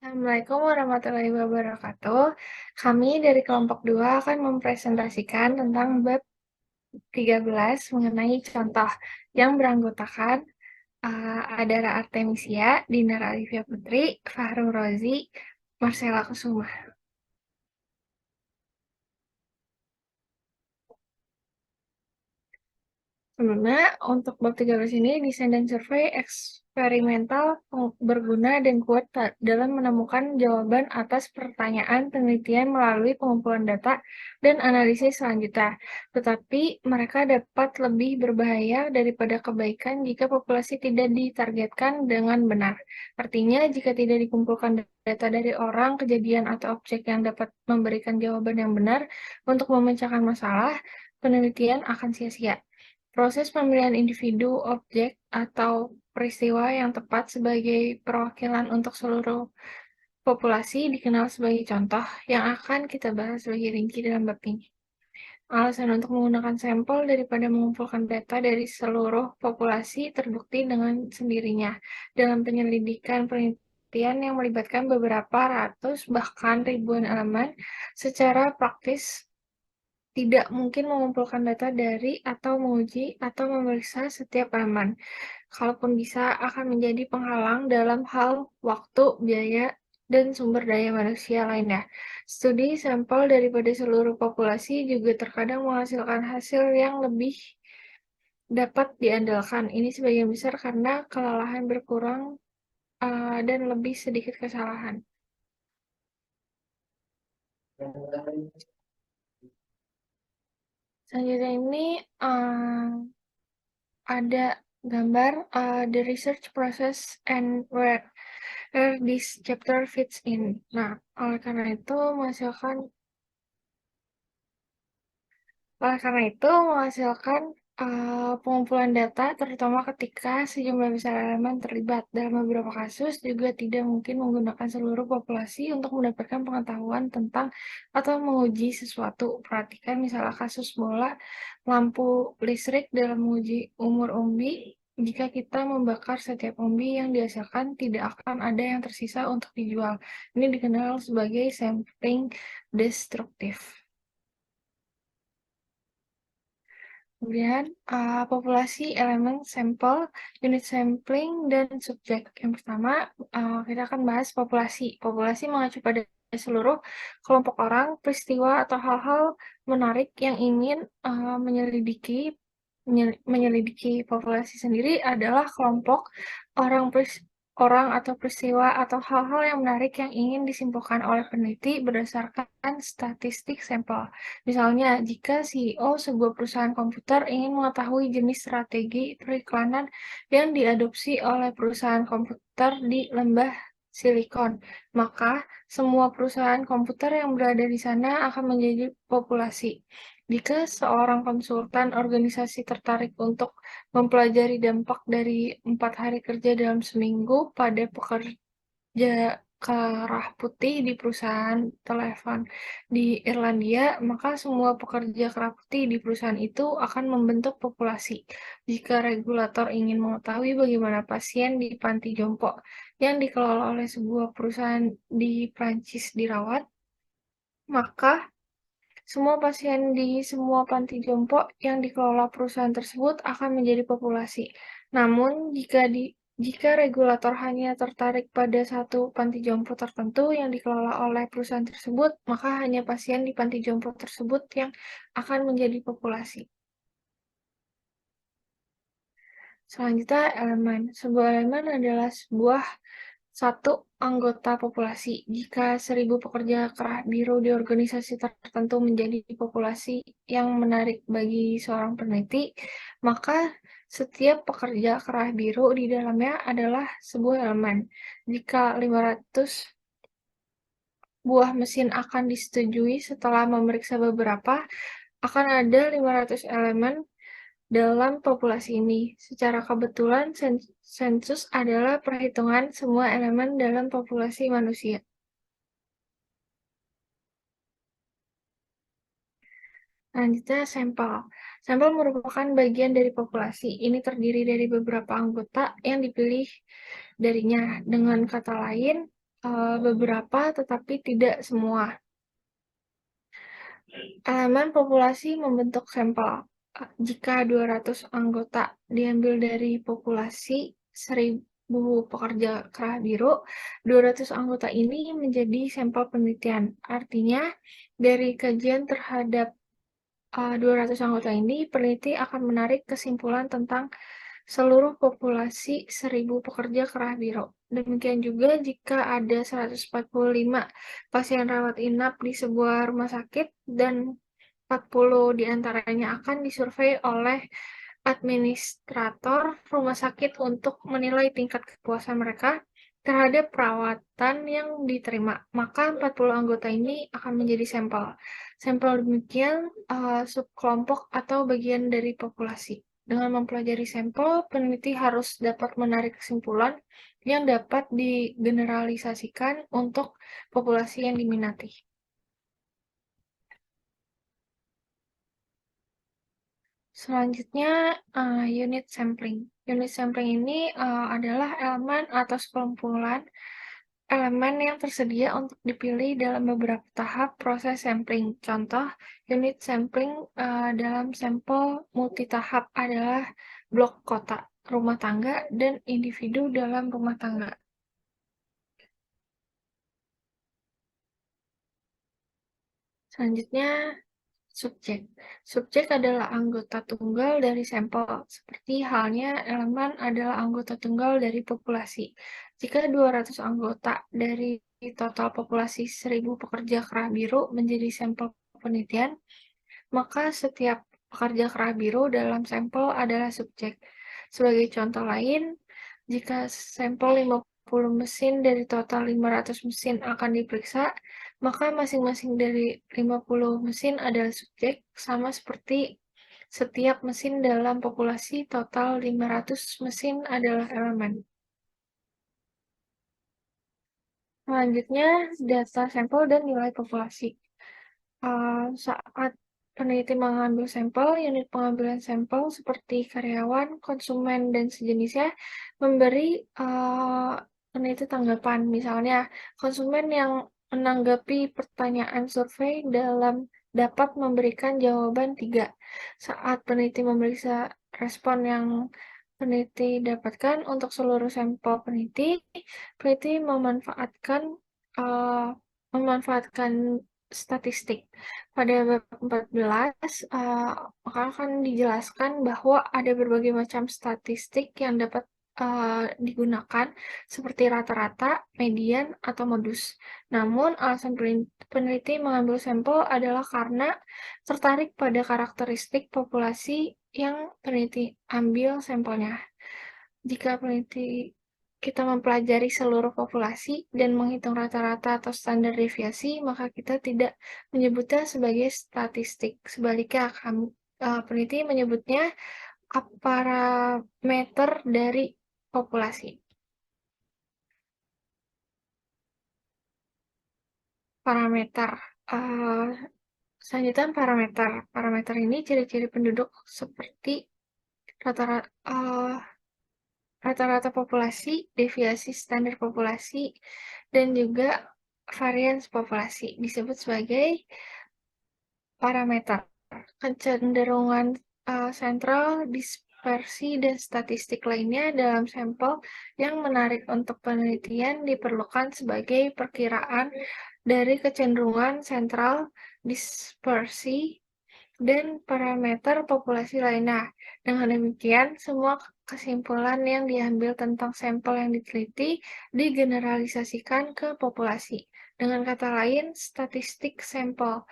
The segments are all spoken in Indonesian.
Assalamualaikum warahmatullahi wabarakatuh. Kami dari kelompok 2 akan mempresentasikan tentang bab 13 mengenai contoh yang beranggotakan Adara Artemisia, Dinar Alifia Putri, Fahru Rozi, Marcella Kusuma. Sebelumnya, untuk bab 13 ini, desain dan survei eksperimental berguna dan kuat dalam menemukan jawaban atas pertanyaan penelitian melalui pengumpulan data dan analisis selanjutnya. Tetapi, mereka dapat lebih berbahaya daripada kebaikan jika populasi tidak ditargetkan dengan benar. Artinya, jika tidak dikumpulkan data dari orang, kejadian, atau objek yang dapat memberikan jawaban yang benar untuk memecahkan masalah, penelitian akan sia-sia. Proses pemilihan individu, objek, atau peristiwa yang tepat sebagai perwakilan untuk seluruh populasi dikenal sebagai contoh yang akan kita bahas lebih rinci dalam bab ini. Alasan untuk menggunakan sampel daripada mengumpulkan data dari seluruh populasi terbukti dengan sendirinya dalam penyelidikan penelitian yang melibatkan beberapa ratus bahkan ribuan elemen. Secara praktis, tidak mungkin mengumpulkan data dari atau menguji atau memeriksa setiap elemen. Kalaupun bisa, akan menjadi penghalang dalam hal waktu, biaya, dan sumber daya manusia lainnya. Studi sampel daripada seluruh populasi juga terkadang menghasilkan hasil yang lebih dapat diandalkan. Ini sebagian besar karena kelelahan berkurang dan lebih sedikit kesalahan. Selanjutnya ini ada gambar the research process and where this chapter fits in. Nah, oleh karena itu menghasilkan pengumpulan data, terutama ketika sejumlah besar elemen terlibat. Dalam beberapa kasus juga tidak mungkin menggunakan seluruh populasi untuk mendapatkan pengetahuan tentang atau menguji sesuatu. Perhatikan misalnya kasus bola, lampu listrik dalam menguji umur umbi. Jika kita membakar setiap umbi yang dihasilkan, tidak akan ada yang tersisa untuk dijual. Ini dikenal sebagai sampling destruktif. Kemudian, populasi, elemen, sampel, unit sampling, dan subjek. Yang pertama, kita akan bahas populasi. Populasi mengacu pada seluruh kelompok orang, peristiwa, atau hal-hal menarik yang ingin menyelidiki populasi sendiri adalah kelompok orang orang atau peristiwa atau hal-hal yang menarik yang ingin disimpulkan oleh peneliti berdasarkan statistik sampel. Misalnya, jika CEO sebuah perusahaan komputer ingin mengetahui jenis strategi periklanan yang diadopsi oleh perusahaan komputer di lembah Silikon, maka semua perusahaan komputer yang berada di sana akan menjadi populasi. Jika seorang konsultan organisasi tertarik untuk mempelajari dampak dari 4 hari kerja dalam seminggu pada pekerja kerah putih di perusahaan telepon di Irlandia, maka semua pekerja kerah putih di perusahaan itu akan membentuk populasi. Jika regulator ingin mengetahui bagaimana pasien di panti jompo yang dikelola oleh sebuah perusahaan di Prancis dirawat, maka semua pasien di semua panti jompo yang dikelola perusahaan tersebut akan menjadi populasi. Namun, jika regulator hanya tertarik pada satu panti jompo tertentu yang dikelola oleh perusahaan tersebut, maka hanya pasien di panti jompo tersebut yang akan menjadi populasi. Selanjutnya, elemen. Sebuah elemen adalah satu anggota populasi. Jika 1.000 pekerja kerah biru di organisasi tertentu menjadi populasi yang menarik bagi seorang peneliti, maka setiap pekerja kerah biru di dalamnya adalah sebuah elemen. Jika 500 buah mesin akan disetujui setelah memeriksa beberapa, akan ada 500 elemen dalam populasi ini. Secara kebetulan, sensus adalah perhitungan semua elemen dalam populasi manusia. Selanjutnya, sampel. Sampel merupakan bagian dari populasi. Ini terdiri dari beberapa anggota yang dipilih darinya. Dengan kata lain, beberapa tetapi tidak semua. Elemen populasi membentuk sampel. Jika 200 anggota diambil dari populasi 1.000 pekerja kerah biru, 200 anggota ini menjadi sampel penelitian. Artinya, dari kajian terhadap 200 anggota ini, peneliti akan menarik kesimpulan tentang seluruh populasi 1.000 pekerja kerah biru. Demikian juga jika ada 145 pasien rawat inap di sebuah rumah sakit dan 40 diantaranya akan disurvei oleh administrator rumah sakit untuk menilai tingkat kepuasan mereka terhadap perawatan yang diterima. Maka 40 anggota ini akan menjadi sampel. Sampel demikian subkelompok atau bagian dari populasi. Dengan mempelajari sampel, peneliti harus dapat menarik kesimpulan yang dapat digeneralisasikan untuk populasi yang diminati. Selanjutnya, unit sampling. Unit sampling ini adalah elemen atau sekumpulan elemen yang tersedia untuk dipilih dalam beberapa tahap proses sampling. Contoh, unit sampling dalam sampel multitahap adalah blok kota, rumah tangga, dan individu dalam rumah tangga. Selanjutnya, subjek. Subjek adalah anggota tunggal dari sampel, seperti halnya elemen adalah anggota tunggal dari populasi. Jika 200 anggota dari total populasi 1.000 pekerja kerah biru menjadi sampel penelitian, maka setiap pekerja kerah biru dalam sampel adalah subjek. Sebagai contoh lain, jika sampel 50 mesin dari total 500 mesin akan diperiksa, maka masing-masing dari 50 mesin adalah subjek, sama seperti setiap mesin dalam populasi total 500 mesin adalah elemen. Selanjutnya, data sampel dan nilai populasi. Saat peneliti mengambil sampel, unit pengambilan sampel seperti karyawan, konsumen, dan sejenisnya memberi peneliti tanggapan. Misalnya, konsumen yang menanggapi pertanyaan survei dapat memberikan jawaban 3. Saat peneliti memeriksa respon yang peneliti dapatkan untuk seluruh sampel peneliti memanfaatkan statistik. Pada bab 14, akan dijelaskan bahwa ada berbagai macam statistik yang dapat digunakan, seperti rata-rata, median, atau modus. Namun, alasan peneliti mengambil sampel adalah karena tertarik pada karakteristik populasi yang peneliti ambil sampelnya. Jika kita mempelajari seluruh populasi dan menghitung rata-rata atau standar deviasi, maka kita tidak menyebutnya sebagai statistik. Sebaliknya, peneliti menyebutnya parameter dari populasi. Parameter. Selanjutnya parameter. Parameter ini ciri-ciri penduduk seperti rata-rata populasi, deviasi standar populasi, dan juga varians populasi disebut sebagai parameter. Kecenderungan sentral, dispersi, dan statistik lainnya dalam sampel yang menarik untuk penelitian diperlukan sebagai perkiraan dari kecenderungan sentral, dispersi, dan parameter populasi lainnya. Dengan demikian, semua kesimpulan yang diambil tentang sampel yang diteliti digeneralisasikan ke populasi. Dengan kata lain, statistik sampel,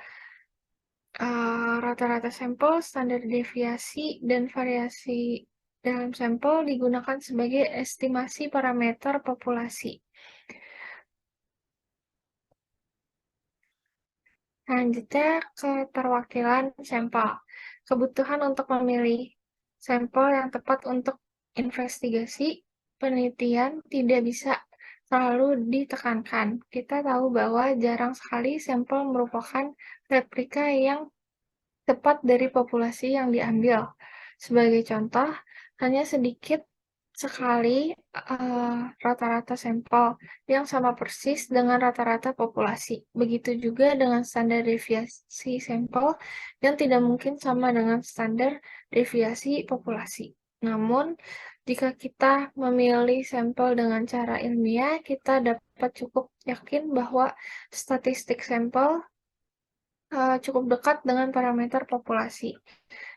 rata-rata sampel, standar deviasi, dan variasi dalam sampel digunakan sebagai estimasi parameter populasi. Selanjutnya, keterwakilan sampel. Kebutuhan untuk memilih sampel yang tepat untuk investigasi penelitian tidak bisa selalu ditekankan. Kita tahu bahwa jarang sekali sampel merupakan replika yang tepat dari populasi yang diambil. Sebagai contoh, hanya sedikit sekali rata-rata sampel yang sama persis dengan rata-rata populasi. Begitu juga dengan standar deviasi sampel yang tidak mungkin sama dengan standar deviasi populasi. Namun, jika kita memilih sampel dengan cara ilmiah, kita dapat cukup yakin bahwa statistik sampel cukup dekat dengan parameter populasi.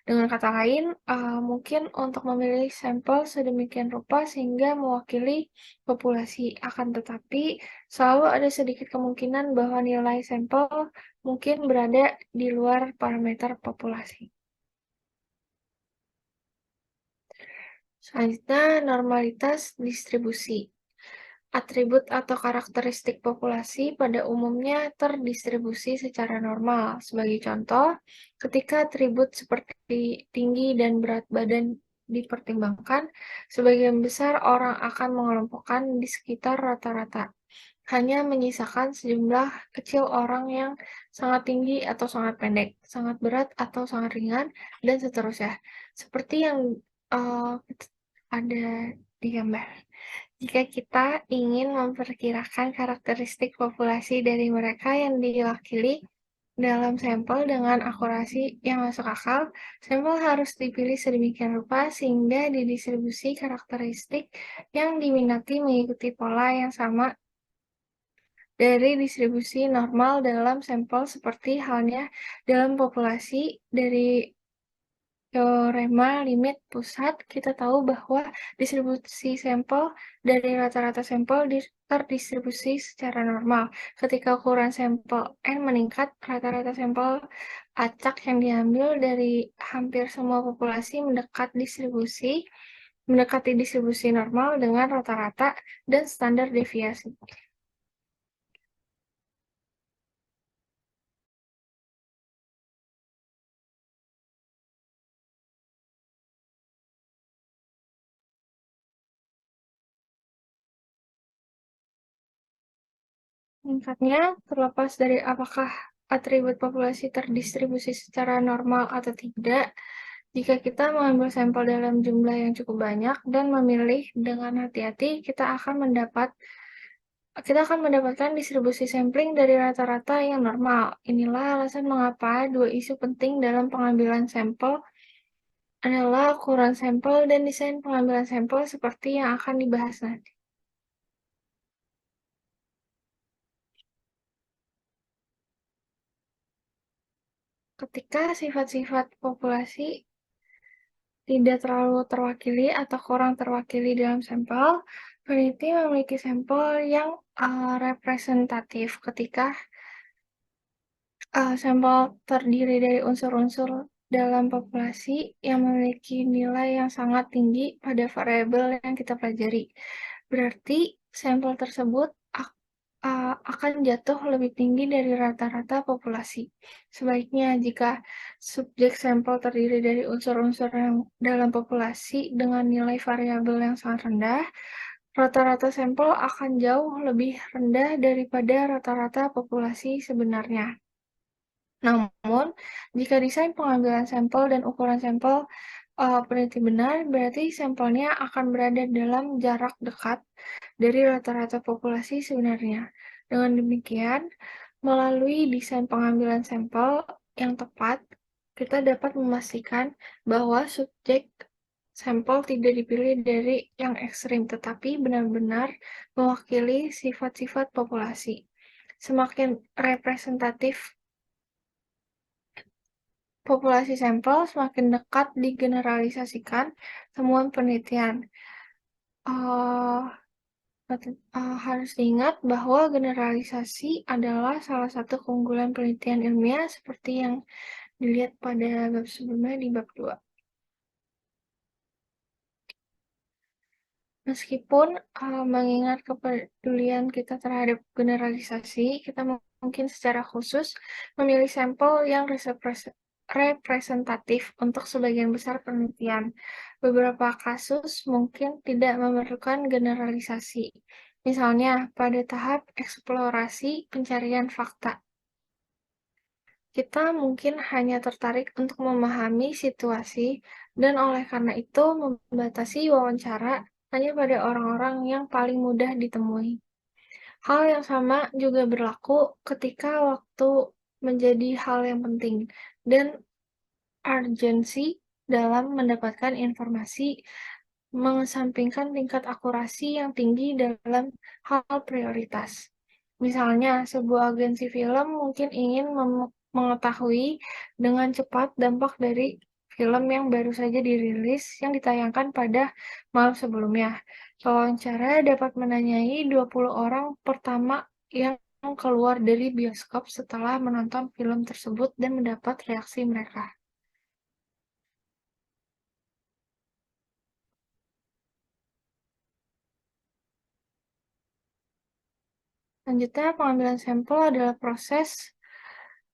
Dengan kata lain, mungkin untuk memilih sampel sedemikian rupa sehingga mewakili populasi. Akan tetapi, selalu ada sedikit kemungkinan bahwa nilai sampel mungkin berada di luar parameter populasi. Selanjutnya, normalitas distribusi. Atribut atau karakteristik populasi pada umumnya terdistribusi secara normal. Sebagai contoh, ketika atribut seperti tinggi dan berat badan dipertimbangkan, sebagian besar orang akan mengelompokkan di sekitar rata-rata. Hanya menyisakan sejumlah kecil orang yang sangat tinggi atau sangat pendek, sangat berat atau sangat ringan, dan seterusnya. Seperti yang uh, ada di gambar. Jika kita ingin memperkirakan karakteristik populasi dari mereka yang diwakili dalam sampel dengan akurasi yang masuk akal, sampel harus dipilih sedemikian rupa sehingga didistribusi karakteristik yang diminati mengikuti pola yang sama dari distribusi normal dalam sampel seperti halnya dalam populasi dari teorema limit pusat, kita tahu bahwa distribusi sampel dari rata-rata sampel terdistribusi secara normal. Ketika ukuran sampel N meningkat, rata-rata sampel acak yang diambil dari hampir semua populasi mendekati distribusi normal dengan rata-rata dan standar deviasi. Singkatnya, terlepas dari apakah atribut populasi terdistribusi secara normal atau tidak, jika kita mengambil sampel dalam jumlah yang cukup banyak dan memilih dengan hati-hati, kita akan mendapatkan distribusi sampling dari rata-rata yang normal. Inilah alasan mengapa dua isu penting dalam pengambilan sampel adalah ukuran sampel dan desain pengambilan sampel seperti yang akan dibahas nanti. Ketika sifat-sifat populasi tidak terlalu terwakili atau kurang terwakili dalam sampel, peneliti memiliki sampel yang representatif. Ketika sampel terdiri dari unsur-unsur dalam populasi yang memiliki nilai yang sangat tinggi pada variabel yang kita pelajari. Berarti sampel tersebut akan jatuh lebih tinggi dari rata-rata populasi. Sebaliknya, jika subjek sampel terdiri dari unsur-unsur yang dalam populasi dengan nilai variabel yang sangat rendah, rata-rata sampel akan jauh lebih rendah daripada rata-rata populasi sebenarnya. Namun, jika desain pengambilan sampel dan ukuran sampel peneliti benar, berarti sampelnya akan berada dalam jarak dekat dari rata-rata populasi sebenarnya. Dengan demikian, melalui desain pengambilan sampel yang tepat, kita dapat memastikan bahwa subjek sampel tidak dipilih dari yang ekstrim, tetapi benar-benar mewakili sifat-sifat populasi. Semakin representatif populasi sampel, semakin dekat digeneralisasikan temuan penelitian. Harus diingat bahwa generalisasi adalah salah satu keunggulan penelitian ilmiah seperti yang dilihat pada bab sebelumnya di bab 2. Meskipun mengingat kepedulian kita terhadap generalisasi, kita mungkin secara khusus memilih sampel yang representatif untuk sebagian besar penelitian. Beberapa kasus mungkin tidak memerlukan generalisasi. Misalnya, pada tahap eksplorasi pencarian fakta. Kita mungkin hanya tertarik untuk memahami situasi dan oleh karena itu membatasi wawancara hanya pada orang-orang yang paling mudah ditemui. Hal yang sama juga berlaku ketika waktu menjadi hal yang penting, dan urgensi dalam mendapatkan informasi mengesampingkan tingkat akurasi yang tinggi dalam hal prioritas. Misalnya, sebuah agensi film mungkin ingin mengetahui dengan cepat dampak dari film yang baru saja dirilis yang ditayangkan pada malam sebelumnya. Wawancara dapat menanyai 20 orang pertama yang keluar dari bioskop setelah menonton film tersebut dan mendapat reaksi mereka. Selanjutnya, pengambilan sampel adalah proses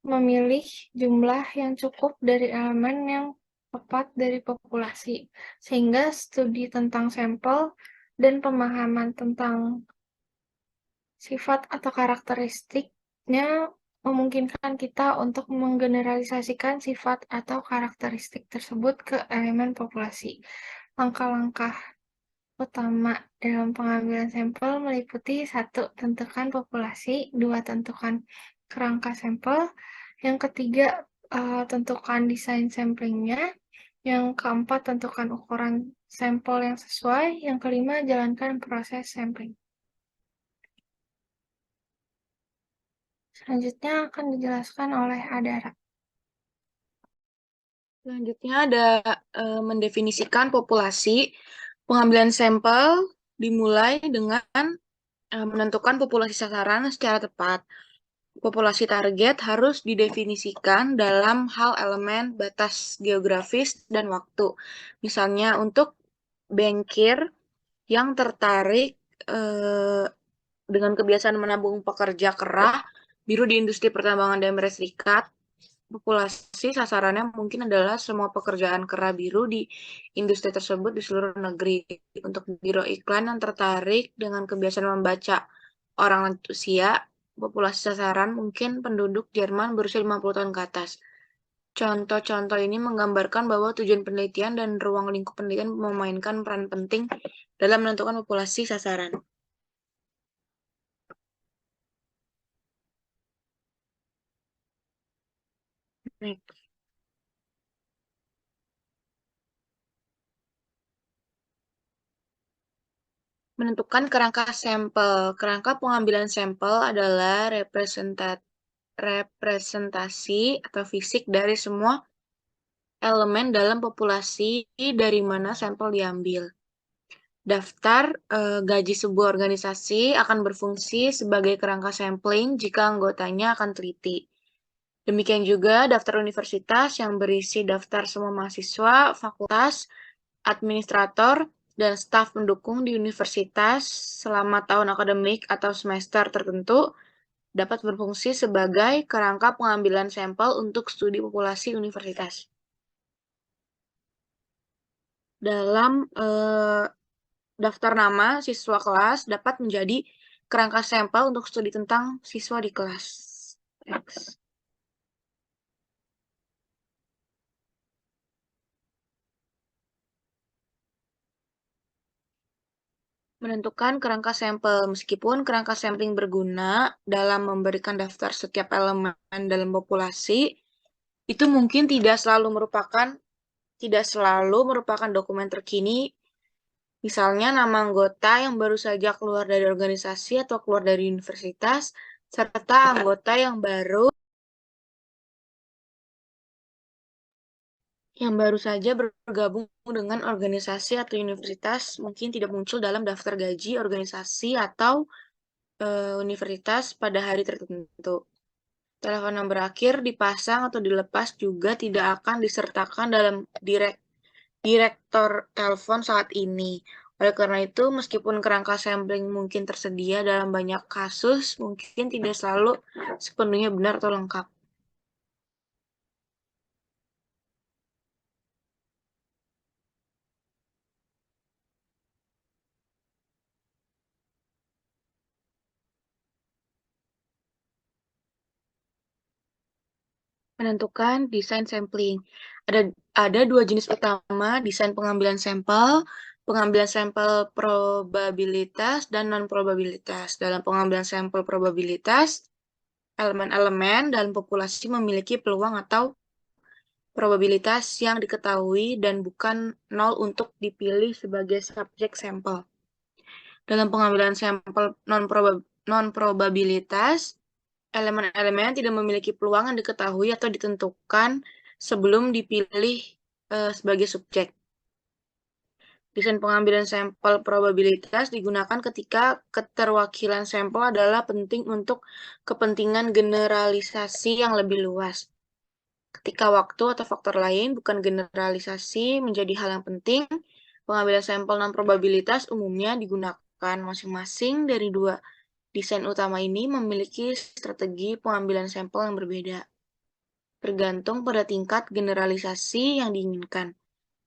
memilih jumlah yang cukup dari elemen yang tepat dari populasi, sehingga studi tentang sampel dan pemahaman tentang sifat atau karakteristiknya memungkinkan kita untuk menggeneralisasikan sifat atau karakteristik tersebut ke elemen populasi. Langkah-langkah utama dalam pengambilan sampel meliputi: 1. Tentukan populasi. 2. Tentukan kerangka sampel. Yang ketiga, tentukan desain samplingnya. Yang keempat, tentukan ukuran sampel yang sesuai. Yang kelima, jalankan proses sampling. Selanjutnya akan dijelaskan oleh Adara. Selanjutnya ada mendefinisikan populasi. Pengambilan sampel dimulai dengan menentukan populasi sasaran secara tepat. Populasi target harus didefinisikan dalam hal elemen batas geografis dan waktu. Misalnya untuk bankir yang tertarik dengan kebiasaan menabung pekerja kerah biru di industri pertambangan di Amerika Serikat, populasi sasarannya mungkin adalah semua pekerjaan kera biru di industri tersebut di seluruh negeri. Untuk biro iklan yang tertarik dengan kebiasaan membaca orang lanjut usia, populasi sasaran mungkin penduduk Jerman berusia 50 tahun ke atas. Contoh-contoh ini menggambarkan bahwa tujuan penelitian dan ruang lingkup penelitian memainkan peran penting dalam menentukan populasi sasaran. Next. Menentukan kerangka sampel. Kerangka pengambilan sampel adalah representasi atau fisik dari semua elemen dalam populasi dari mana sampel diambil. Daftar gaji sebuah organisasi akan berfungsi sebagai kerangka sampling jika anggotanya akan teliti. Demikian juga daftar universitas yang berisi daftar semua mahasiswa, fakultas, administrator, dan staf pendukung di universitas selama tahun akademik atau semester tertentu dapat berfungsi sebagai kerangka pengambilan sampel untuk studi populasi universitas. Dalam daftar nama siswa kelas dapat menjadi kerangka sampel untuk studi tentang siswa di kelas. Next. Menentukan kerangka sampel. Meskipun kerangka sampling berguna dalam memberikan daftar setiap elemen dalam populasi, itu mungkin tidak selalu merupakan dokumen terkini. Misalnya nama anggota yang baru saja keluar dari organisasi atau keluar dari universitas, serta anggota yang baru saja bergabung dengan organisasi atau universitas mungkin tidak muncul dalam daftar gaji organisasi atau universitas pada hari tertentu. Telepon yang berakhir dipasang atau dilepas juga tidak akan disertakan dalam direktor telepon saat ini. Oleh karena itu, meskipun kerangka sampling mungkin tersedia dalam banyak kasus, mungkin tidak selalu sepenuhnya benar atau lengkap. Menentukan desain sampling. Ada dua jenis utama desain pengambilan sampel. pengambilan sampel probabilitas dan non-probabilitas. Dalam pengambilan sampel probabilitas, elemen-elemen dalam populasi memiliki peluang atau probabilitas yang diketahui dan bukan nol untuk dipilih sebagai subjek sampel. Dalam pengambilan sampel non-probabilitas, elemen-elemen tidak memiliki peluang yang diketahui atau ditentukan sebelum dipilih sebagai subjek. Desain pengambilan sampel probabilitas digunakan ketika keterwakilan sampel adalah penting untuk kepentingan generalisasi yang lebih luas. Ketika waktu atau faktor lain, bukan generalisasi, menjadi hal yang penting, pengambilan sampel non-probabilitas umumnya digunakan. Masing-masing dari dua desain utama ini memiliki strategi pengambilan sampel yang berbeda, tergantung pada tingkat generalisasi yang diinginkan,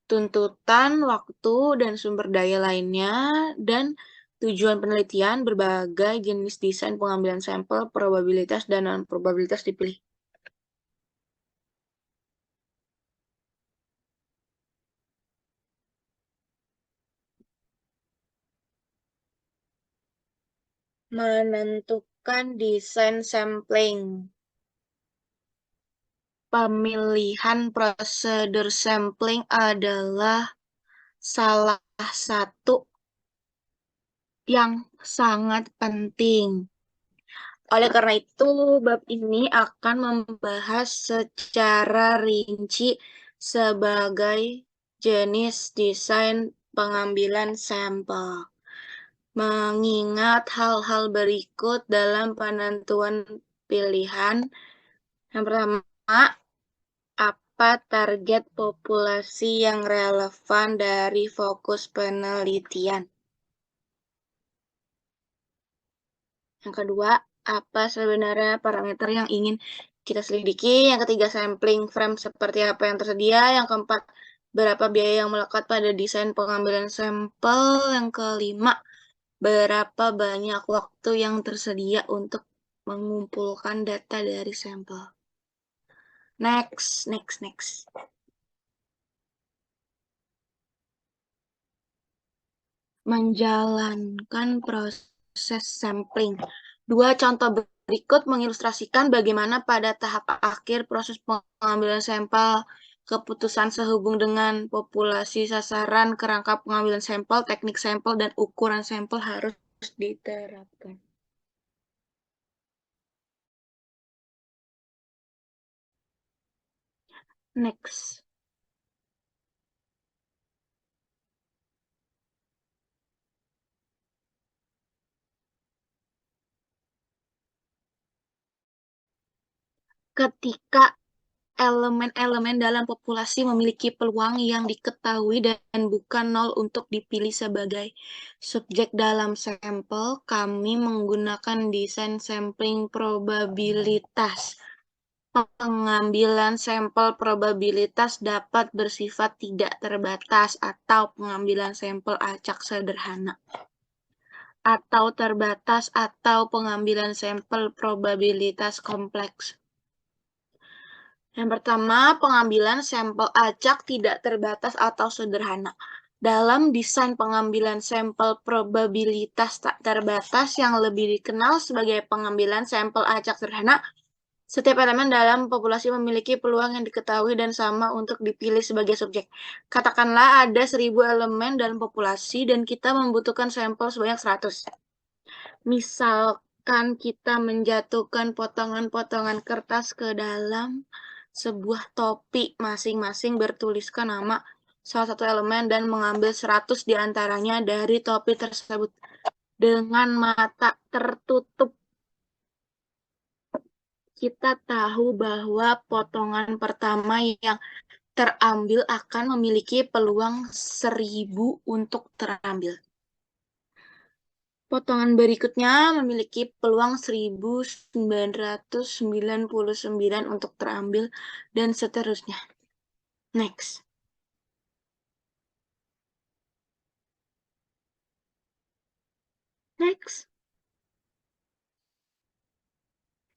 tuntutan waktu dan sumber daya lainnya, dan tujuan penelitian. Berbagai jenis desain pengambilan sampel probabilitas dan non-probabilitas dipilih. Menentukan desain sampling. Pemilihan prosedur sampling adalah salah satu yang sangat penting. Oleh karena itu, bab ini akan membahas secara rinci sebagai jenis desain pengambilan sampel. Mengingat hal-hal berikut dalam penentuan pilihan. Yang pertama, apa target populasi yang relevan dari fokus penelitian? Yang kedua, apa sebenarnya parameter yang ingin kita selidiki? Yang ketiga, sampling frame seperti apa yang tersedia? Yang keempat, berapa biaya yang melekat pada desain pengambilan sampel? Yang kelima, berapa banyak waktu yang tersedia untuk mengumpulkan data dari sampel? Next. Menjalankan proses sampling. Dua contoh berikut mengilustrasikan bagaimana pada tahap akhir proses pengambilan sampel, keputusan sehubung dengan populasi sasaran, kerangka pengambilan sampel, teknik sampel, dan ukuran sampel harus diterapkan. Next. Ketika elemen-elemen dalam populasi memiliki peluang yang diketahui dan bukan nol untuk dipilih sebagai subjek dalam sampel, kami menggunakan desain sampling probabilitas. Pengambilan sampel probabilitas dapat bersifat tidak terbatas atau pengambilan sampel acak sederhana, atau terbatas atau pengambilan sampel probabilitas kompleks. Yang pertama, pengambilan sampel acak tidak terbatas atau sederhana. Dalam desain pengambilan sampel probabilitas tak terbatas yang lebih dikenal sebagai pengambilan sampel acak sederhana, setiap elemen dalam populasi memiliki peluang yang diketahui dan sama untuk dipilih sebagai subjek. Katakanlah ada 1000 elemen dalam populasi dan kita membutuhkan sampel sebanyak 100. Misalkan kita menjatuhkan potongan-potongan kertas ke dalam sebuah topi, masing-masing bertuliskan nama salah satu elemen dan mengambil 100 diantaranya dari topi tersebut dengan mata tertutup. Kita tahu bahwa potongan pertama yang terambil akan memiliki peluang 1000 untuk terambil. Potongan berikutnya memiliki peluang 1999 untuk terambil, dan seterusnya. Next.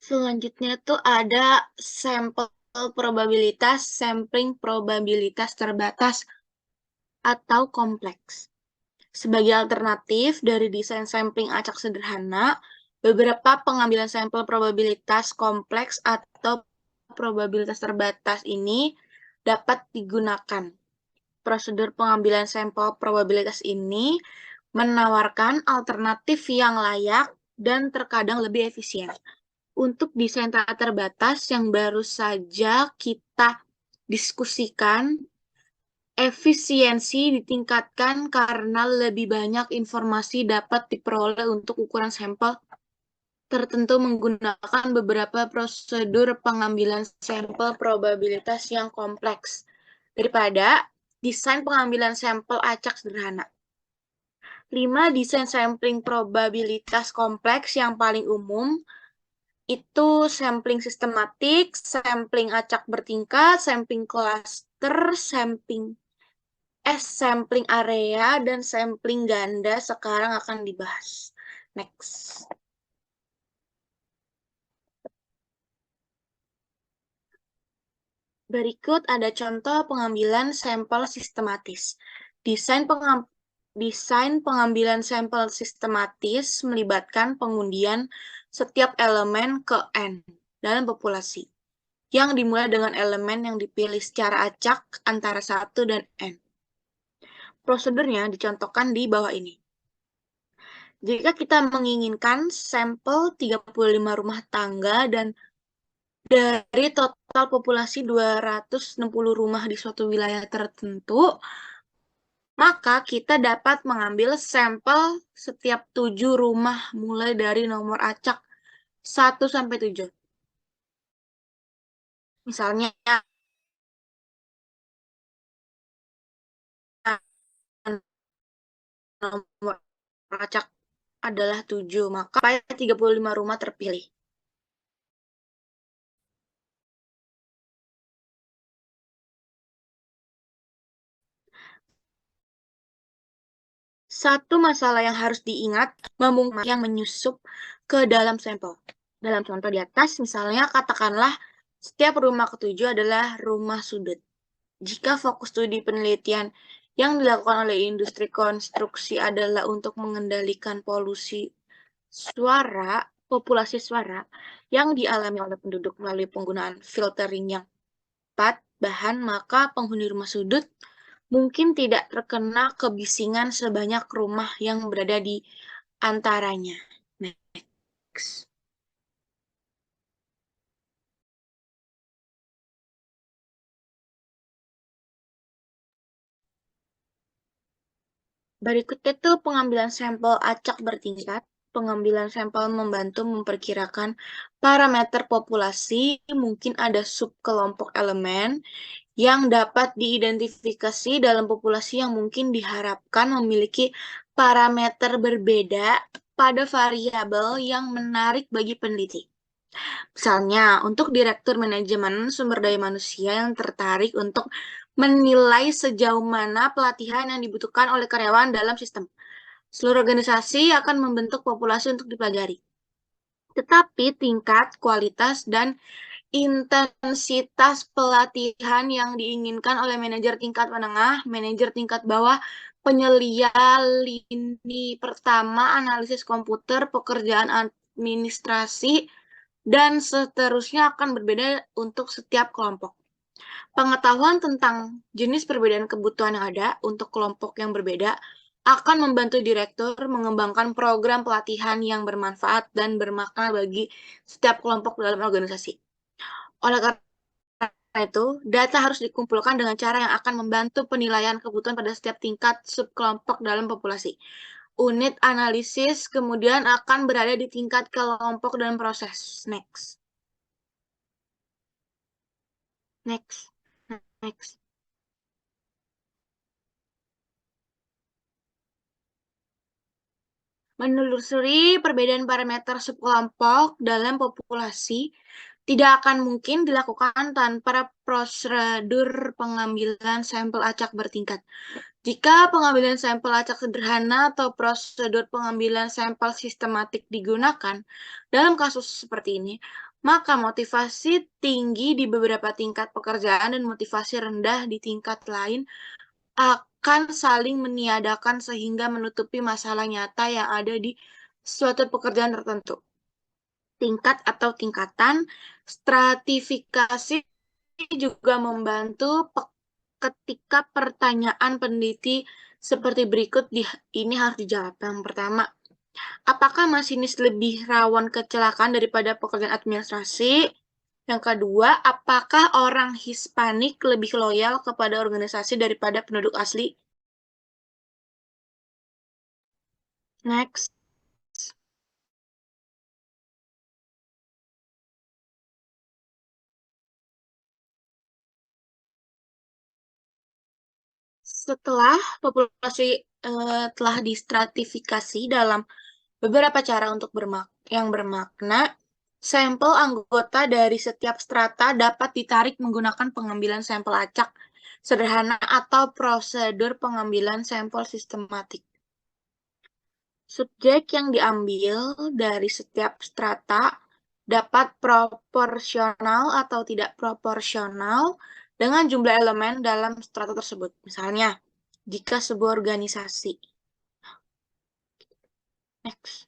Selanjutnya tuh ada sampel probabilitas, sampling probabilitas terbatas atau kompleks. Sebagai alternatif dari desain sampling acak sederhana, beberapa pengambilan sampel probabilitas kompleks atau probabilitas terbatas ini dapat digunakan. Prosedur pengambilan sampel probabilitas ini menawarkan alternatif yang layak dan terkadang lebih efisien. Untuk desain tak terbatas yang baru saja kita diskusikan, efisiensi ditingkatkan karena lebih banyak informasi dapat diperoleh untuk ukuran sampel tertentu menggunakan beberapa prosedur pengambilan sampel probabilitas yang kompleks daripada desain pengambilan sampel acak sederhana. 5. Desain sampling probabilitas kompleks yang paling umum itu sampling sistematik, sampling acak bertingkat, sampling cluster, sampling area, dan sampling ganda sekarang akan dibahas. Next. Berikut ada contoh pengambilan sampel sistematis. Desain pengambilan sampel sistematis melibatkan pengundian setiap elemen ke N dalam populasi, yang dimulai dengan elemen yang dipilih secara acak antara 1 dan N. Prosedurnya dicontohkan di bawah ini. Jika kita menginginkan sampel 35 rumah tangga dan dari total populasi 260 rumah di suatu wilayah tertentu, maka kita dapat mengambil sampel setiap 7 rumah mulai dari nomor acak 1 sampai 7. Misalnya, nomor acak adalah 7, maka 35 rumah terpilih. Satu masalah yang harus diingat, yang menyusup ke dalam sampel. Dalam contoh di atas, misalnya katakanlah setiap rumah ketujuh adalah rumah sudut. Jika fokus studi penelitian yang dilakukan oleh industri konstruksi adalah untuk mengendalikan polusi suara, populasi suara yang dialami oleh penduduk melalui penggunaan filtering yang tepat bahan, maka penghuni rumah sudut mungkin tidak terkena kebisingan sebanyak rumah yang berada di antaranya. Next. Berikut itu pengambilan sampel acak bertingkat. Pengambilan sampel membantu memperkirakan parameter populasi, mungkin ada subkelompok elemen yang dapat diidentifikasi dalam populasi yang mungkin diharapkan memiliki parameter berbeda pada variabel yang menarik bagi peneliti. Misalnya, untuk Direktur Manajemen Sumber Daya Manusia yang tertarik untuk menilai sejauh mana pelatihan yang dibutuhkan oleh karyawan dalam sistem. Seluruh organisasi akan membentuk populasi untuk dipelajari. Tetapi tingkat, kualitas, dan intensitas pelatihan yang diinginkan oleh manajer tingkat menengah, manajer tingkat bawah, penyelia lini pertama, analisis komputer, pekerjaan administrasi, dan seterusnya akan berbeda untuk setiap kelompok. Pengetahuan tentang jenis perbedaan kebutuhan yang ada untuk kelompok yang berbeda akan membantu direktur mengembangkan program pelatihan yang bermanfaat dan bermakna bagi setiap kelompok dalam organisasi. Oleh karena itu, data harus dikumpulkan dengan cara yang akan membantu penilaian kebutuhan pada setiap tingkat subkelompok dalam populasi. Unit analisis kemudian akan berada di tingkat kelompok dan proses. Next. Next. Next. Menelusuri perbedaan parameter subkelompok dalam populasi tidak akan mungkin dilakukan tanpa prosedur pengambilan sampel acak bertingkat. Jika pengambilan sampel acak sederhana atau prosedur pengambilan sampel sistematik digunakan dalam kasus seperti ini, maka motivasi tinggi di beberapa tingkat pekerjaan dan motivasi rendah di tingkat lain akan saling meniadakan sehingga menutupi masalah nyata yang ada di suatu pekerjaan tertentu. Tingkat atau tingkatan stratifikasi juga membantu ketika pertanyaan peneliti seperti berikut ini harus dijawab. Yang pertama, apakah masinis lebih rawan kecelakaan daripada pekerjaan administrasi? Yang kedua, apakah orang Hispanik lebih loyal kepada organisasi daripada penduduk asli? Next. Setelah populasi telah distratifikasi dalam beberapa cara untuk yang bermakna, sampel anggota dari setiap strata dapat ditarik menggunakan pengambilan sampel acak sederhana atau prosedur pengambilan sampel sistematik. Subjek yang diambil dari setiap strata dapat proporsional atau tidak proporsional dengan jumlah elemen dalam strata tersebut. Misalnya, jika sebuah organisasi. Next.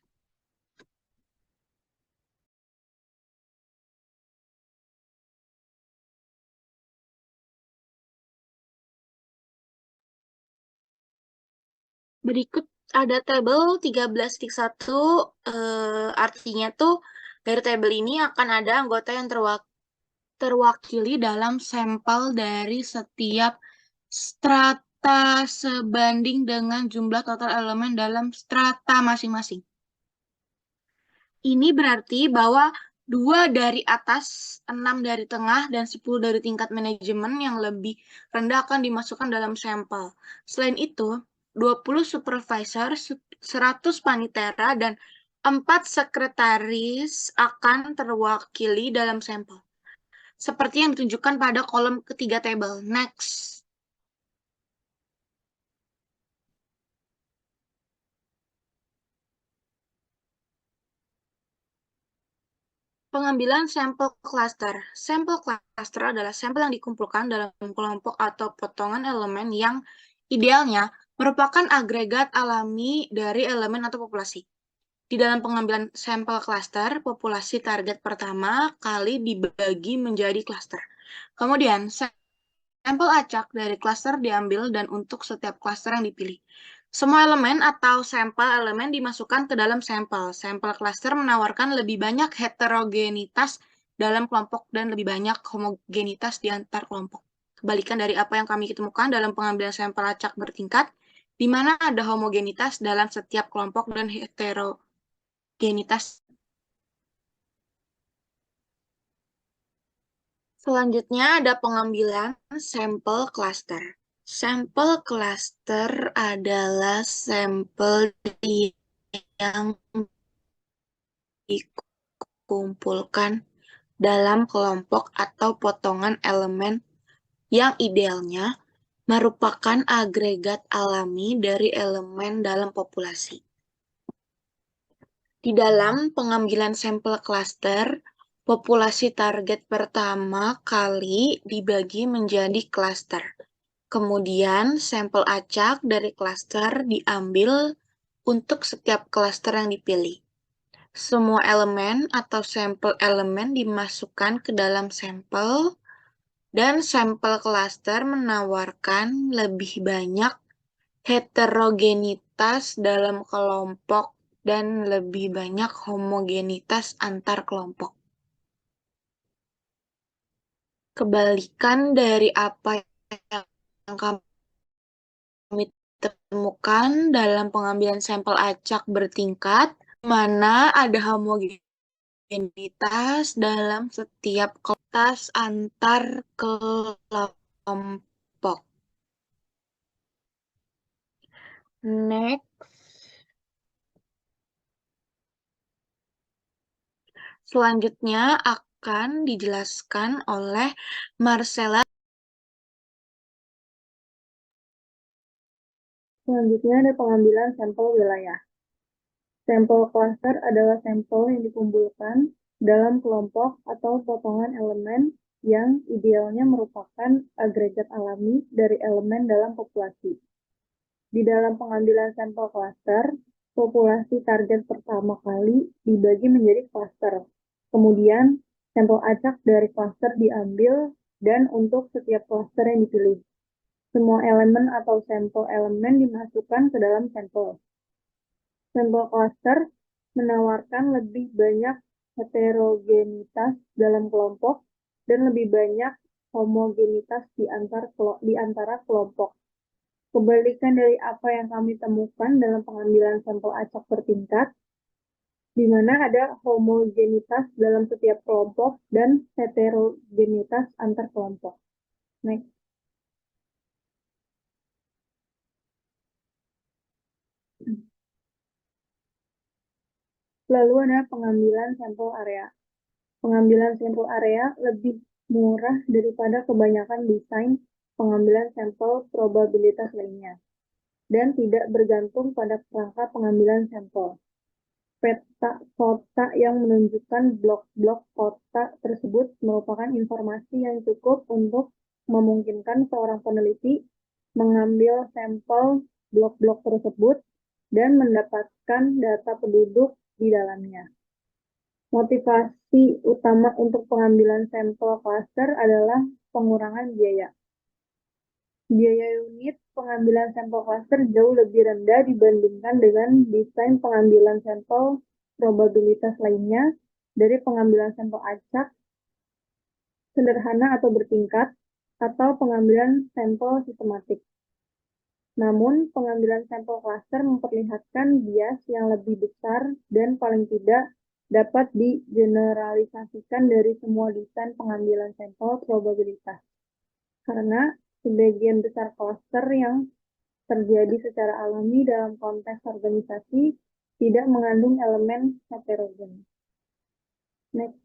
Berikut ada tabel 13.1, artinya tuh dari tabel ini akan ada anggota yang terwakili dalam sampel dari setiap strata sebanding dengan jumlah total elemen dalam strata masing-masing. Ini berarti bahwa 2 dari atas, 6 dari tengah, dan 10 dari tingkat manajemen yang lebih rendah akan dimasukkan dalam sampel. Selain itu, 20 supervisor, 100 panitera, dan 4 sekretaris akan terwakili dalam sampel. Seperti yang ditunjukkan pada kolom ketiga tabel. Next. Pengambilan sampel cluster. Sampel cluster adalah sampel yang dikumpulkan dalam kelompok atau potongan elemen yang idealnya merupakan agregat alami dari elemen atau populasi. Di dalam pengambilan sampel cluster, populasi target pertama kali dibagi menjadi cluster. Kemudian, sampel acak dari cluster diambil dan untuk setiap cluster yang dipilih. Semua elemen atau sampel elemen dimasukkan ke dalam sampel. Sampel cluster menawarkan lebih banyak heterogenitas dalam kelompok dan lebih banyak homogenitas di antar kelompok. Kebalikan dari apa yang kami temukan dalam pengambilan sampel acak bertingkat, di mana ada homogenitas dalam setiap kelompok dan heterogenitas. Selanjutnya ada pengambilan sampel cluster. Sampel cluster adalah sampel yang dikumpulkan dalam kelompok atau potongan elemen yang idealnya merupakan agregat alami dari elemen dalam populasi. Di dalam pengambilan sampel cluster, populasi target pertama kali dibagi menjadi cluster. Kemudian, sampel acak dari cluster diambil untuk setiap cluster yang dipilih. Semua elemen atau sampel elemen dimasukkan ke dalam sampel, dan sampel cluster menawarkan lebih banyak heterogenitas dalam kelompok dan lebih banyak homogenitas antar kelompok. Kebalikan dari apa yang kami temukan dalam pengambilan sampel acak bertingkat, mana ada homogenitas dalam setiap kelas antar kelompok. Next. Selanjutnya akan dijelaskan oleh Marcella. Selanjutnya ada pengambilan sampel wilayah. Sampel cluster adalah sampel yang dikumpulkan dalam kelompok atau potongan elemen yang idealnya merupakan agregat alami dari elemen dalam populasi. Di dalam pengambilan sampel klaster, populasi target pertama kali dibagi menjadi klaster. Kemudian, sampel acak dari klaster diambil dan untuk setiap klaster yang dipilih. Semua elemen atau sampel elemen dimasukkan ke dalam sampel. Sampel klaster menawarkan lebih banyak heterogenitas dalam kelompok dan lebih banyak homogenitas di antara kelompok. Kebalikan dari apa yang kami temukan dalam pengambilan sampel acak bertingkat, di mana ada homogenitas dalam setiap kelompok dan heterogenitas antar kelompok. Next. Lalu ada pengambilan sampel area. Pengambilan sampel area lebih murah daripada kebanyakan desain pengambilan sampel probabilitas lainnya, dan tidak bergantung pada kerangka pengambilan sampel. Peta kota yang menunjukkan blok-blok kota tersebut merupakan informasi yang cukup untuk memungkinkan seorang peneliti mengambil sampel blok-blok tersebut dan mendapatkan data penduduk di dalamnya. Motivasi utama untuk pengambilan sampel klaster adalah pengurangan biaya. Biaya unit pengambilan sampel klaster jauh lebih rendah dibandingkan dengan desain pengambilan sampel probabilitas lainnya dari pengambilan sampel acak sederhana atau bertingkat atau pengambilan sampel sistematik. Namun, pengambilan sampel klaster memperlihatkan bias yang lebih besar dan paling tidak dapat digeneralisasikan dari semua desain pengambilan sampel probabilitas. Karena sebagian besar klaster yang terjadi secara alami dalam konteks organisasi tidak mengandung elemen heterogen. Next.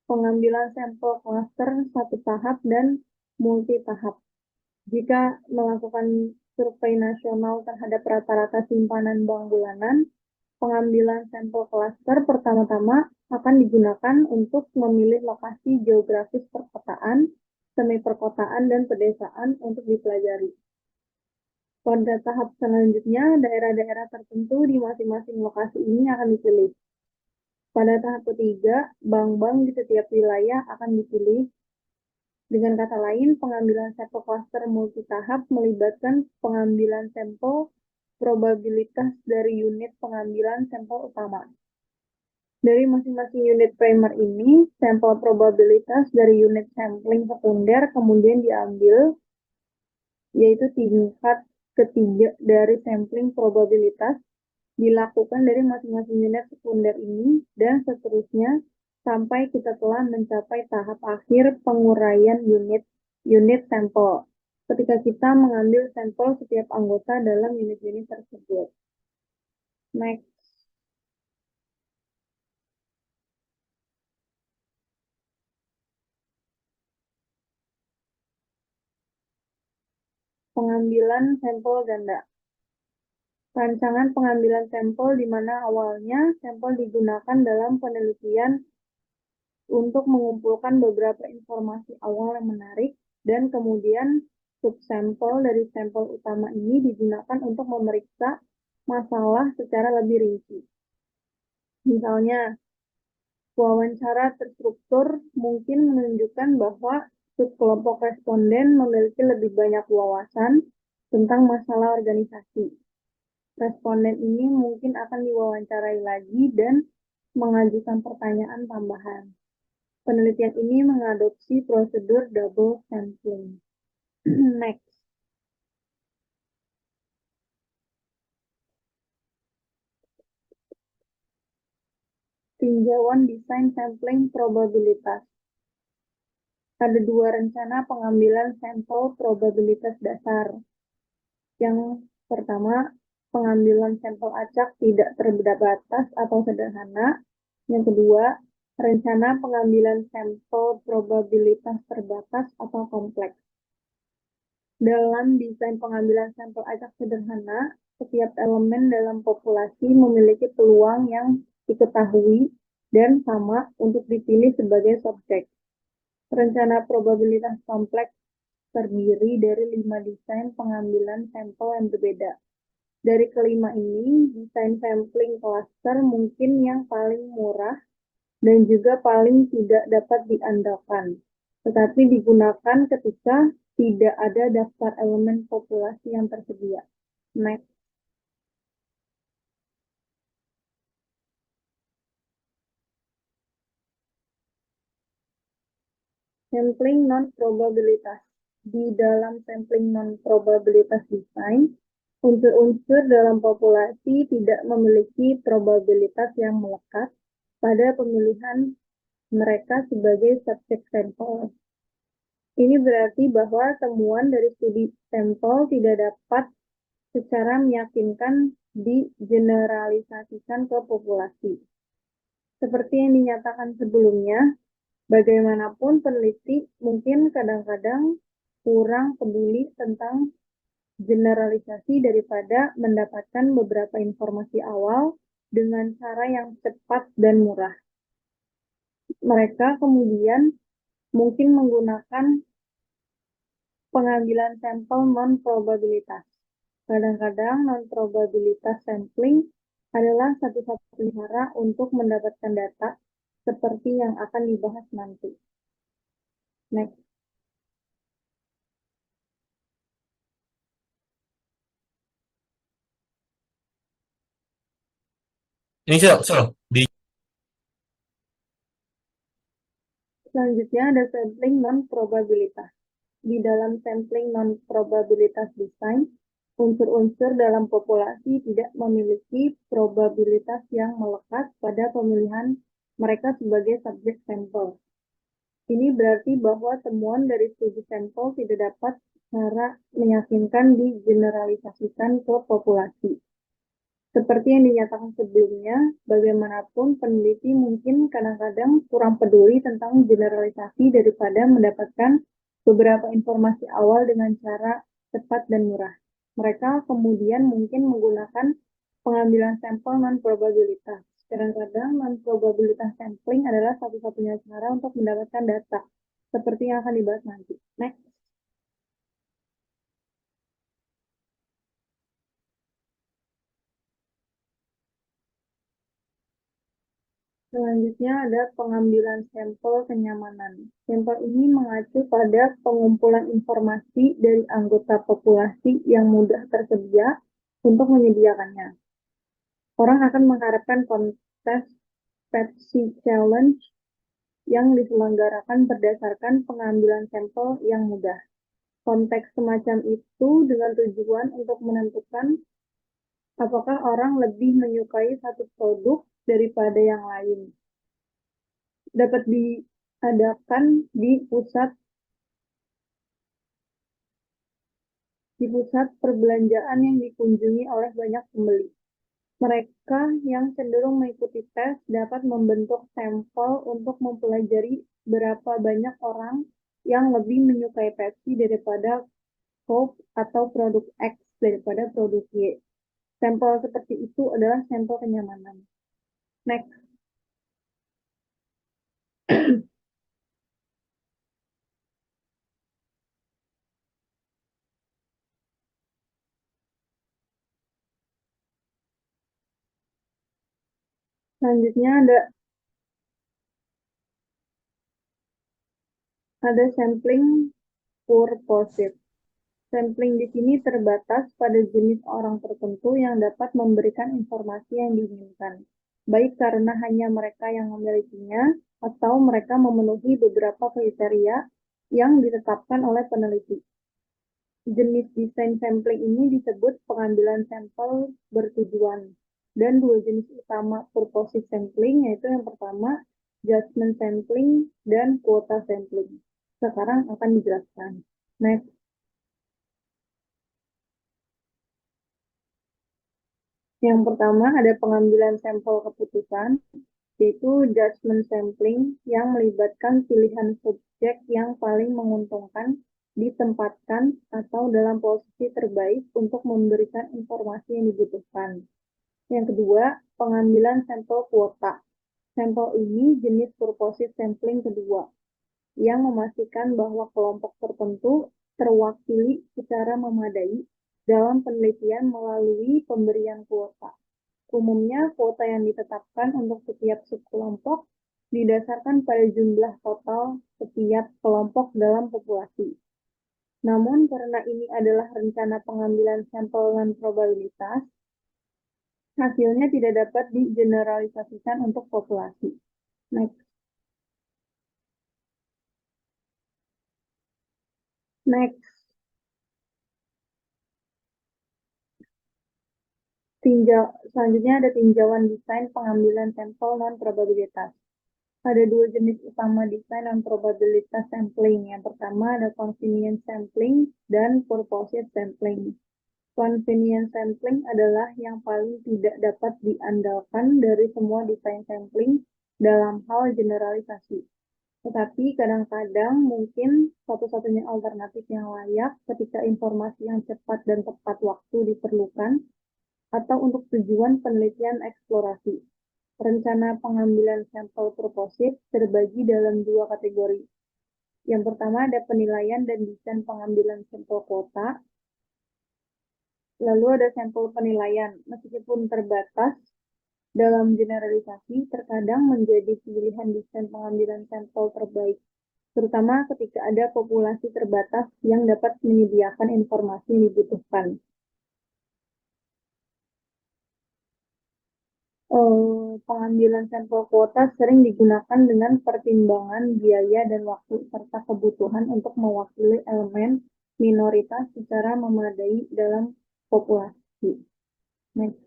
Pengambilan sampel klaster satu tahap dan multi tahap. Jika melakukan survei nasional terhadap rata-rata simpanan bank bulanan, pengambilan sampel klaster pertama-tama akan digunakan untuk memilih lokasi geografis perkotaan, semi perkotaan, dan pedesaan untuk dipelajari. Pada tahap selanjutnya, daerah-daerah tertentu di masing-masing lokasi ini akan dipilih. Pada tahap ketiga, bank-bank di setiap wilayah akan dipilih. Dengan kata lain, pengambilan sampel klaster multitahap melibatkan pengambilan sampel probabilitas dari unit pengambilan sampel utama. Dari masing-masing unit primer ini, sampel probabilitas dari unit sampling sekunder kemudian diambil, yaitu tingkat ketiga dari sampling probabilitas dilakukan dari masing-masing unit sekunder ini, dan seterusnya sampai kita telah mencapai tahap akhir penguraian unit sampel ketika kita mengambil sampel setiap anggota dalam unit-unit tersebut. Next. Pengambilan sampel ganda. Rancangan pengambilan sampel di mana awalnya sampel digunakan dalam penelitian untuk mengumpulkan beberapa informasi awal yang menarik, dan kemudian subsampel dari sampel utama ini digunakan untuk memeriksa masalah secara lebih rinci. Misalnya, wawancara terstruktur mungkin menunjukkan bahwa subkelompok responden memiliki lebih banyak wawasan tentang masalah organisasi. Responden ini mungkin akan diwawancarai lagi dan mengajukan pertanyaan tambahan. Penelitian ini mengadopsi prosedur double sampling. Next. Tinjauan desain sampling probabilitas. Ada dua rencana pengambilan sampel probabilitas dasar. Yang pertama, pengambilan sampel acak tidak terbatas atau sederhana. Yang kedua, rencana pengambilan sampel probabilitas terbatas atau kompleks. Dalam desain pengambilan sampel acak sederhana, setiap elemen dalam populasi memiliki peluang yang diketahui dan sama untuk dipilih sebagai subjek. Rencana probabilitas kompleks terdiri dari 5 desain pengambilan sampel yang berbeda. Dari kelima ini, desain sampling cluster mungkin yang paling murah dan juga paling tidak dapat diandalkan, tetapi digunakan ketika tidak ada daftar elemen populasi yang tersedia. Next. Sampling non-probabilitas. Di dalam sampling non-probabilitas design, unsur-unsur dalam populasi tidak memiliki probabilitas yang melekat pada pemilihan mereka sebagai subjek sampel. Ini berarti bahwa temuan dari studi sampel tidak dapat secara meyakinkan digeneralisasikan ke populasi. Seperti yang dinyatakan sebelumnya, bagaimanapun peneliti mungkin kadang-kadang kurang peduli tentang generalisasi daripada mendapatkan beberapa informasi awal dengan cara yang cepat dan murah. Mereka kemudian mungkin menggunakan pengambilan sampel non-probabilitas. Kadang-kadang non-probabilitas sampling adalah satu-satunya cara untuk mendapatkan data seperti yang akan dibahas nanti. Next. Ini Selanjutnya ada sampling non-probabilitas. Di dalam sampling non-probabilitas design, unsur-unsur dalam populasi tidak memiliki probabilitas yang melekat pada pemilihan mereka sebagai subjek sampel. Ini berarti bahwa temuan dari studi sampel tidak dapat secara meyakinkan digeneralisasikan ke populasi. Seperti yang dinyatakan sebelumnya, bagaimanapun peneliti mungkin kadang-kadang kurang peduli tentang generalisasi daripada mendapatkan beberapa informasi awal dengan cara cepat dan murah. Mereka kemudian mungkin menggunakan pengambilan sampel non-probabilitas. Kadang-kadang non-probabilitas sampling adalah satu-satunya cara untuk mendapatkan data, seperti yang akan dibahas nanti. Next. Selanjutnya ada pengambilan sampel kenyamanan. Sampel ini mengacu pada pengumpulan informasi dari anggota populasi yang mudah tersedia untuk menyediakannya. Orang akan mengharapkan kontes Pepsi Challenge yang diselenggarakan berdasarkan pengambilan sampel yang mudah. Konteks semacam itu dengan tujuan untuk menentukan apakah orang lebih menyukai satu produk daripada yang lain. Dapat diadakan di pusat perbelanjaan yang dikunjungi oleh banyak pembeli. Mereka yang cenderung mengikuti tes dapat membentuk sampel untuk mempelajari berapa banyak orang yang lebih menyukai Pepsi daripada Coke atau produk X daripada produk Y. Sampel seperti itu adalah sampel kenyamanan. Next. Selanjutnya ada sampling purposive. Sampling di sini terbatas pada jenis orang tertentu yang dapat memberikan informasi yang diinginkan, baik karena hanya mereka yang memilikinya atau mereka memenuhi beberapa kriteria yang ditetapkan oleh peneliti. Jenis desain sampling ini disebut pengambilan sampel bertujuan. Dan dua jenis utama purposive sampling, yaitu yang pertama judgment sampling dan quota sampling. Sekarang akan dijelaskan. Next. Yang pertama ada pengambilan sampel keputusan, yaitu judgment sampling yang melibatkan pilihan subjek yang paling menguntungkan ditempatkan atau dalam posisi terbaik untuk memberikan informasi yang dibutuhkan. Yang kedua, pengambilan sampel kuota. Sampel ini jenis purposive sampling kedua, yang memastikan bahwa kelompok tertentu terwakili secara memadai dalam penelitian melalui pemberian kuota. Umumnya, kuota yang ditetapkan untuk setiap subkelompok didasarkan pada jumlah total setiap kelompok dalam populasi. Namun, karena ini adalah rencana pengambilan sampel non-probabilitas, hasilnya tidak dapat digeneralisasikan untuk populasi. Next. Selanjutnya ada tinjauan desain pengambilan sampel non-probabilitas. Ada dua jenis utama desain non-probabilitas sampling. Yang pertama ada convenience sampling dan purposive sampling. Convenience sampling adalah yang paling tidak dapat diandalkan dari semua desain sampling dalam hal generalisasi. Tetapi kadang-kadang mungkin satu-satunya alternatif yang layak ketika informasi yang cepat dan tepat waktu diperlukan atau untuk tujuan penelitian eksplorasi. Rencana pengambilan sampel purposive terbagi dalam dua kategori. Yang pertama ada penilaian dan desain pengambilan sampel kuota. Lalu ada sampel penilaian, meskipun terbatas dalam generalisasi, terkadang menjadi pilihan desain pengambilan sampel terbaik, terutama ketika ada populasi terbatas yang dapat menyediakan informasi yang dibutuhkan. Pengambilan sampel kuota sering digunakan dengan pertimbangan biaya dan waktu serta kebutuhan untuk mewakili elemen minoritas secara memadai dalam populasi. Next.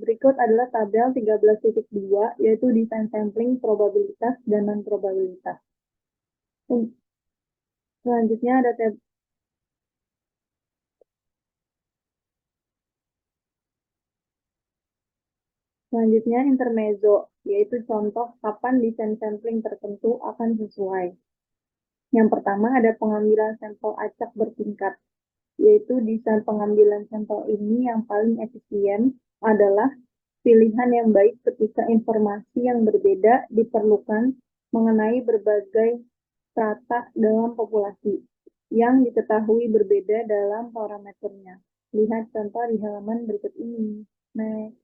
Berikut adalah tabel 13.2, yaitu desain sampling probabilitas dan non-probabilitas. Selanjutnya ada intermezzo, yaitu contoh kapan desain sampling tertentu akan sesuai. Yang pertama ada pengambilan sampel acak bertingkat, yaitu desain pengambilan sampel ini yang paling efisien adalah pilihan yang baik ketika informasi yang berbeda diperlukan mengenai berbagai strata dalam populasi yang diketahui berbeda dalam parameternya. Lihat contoh di halaman berikut ini. Next.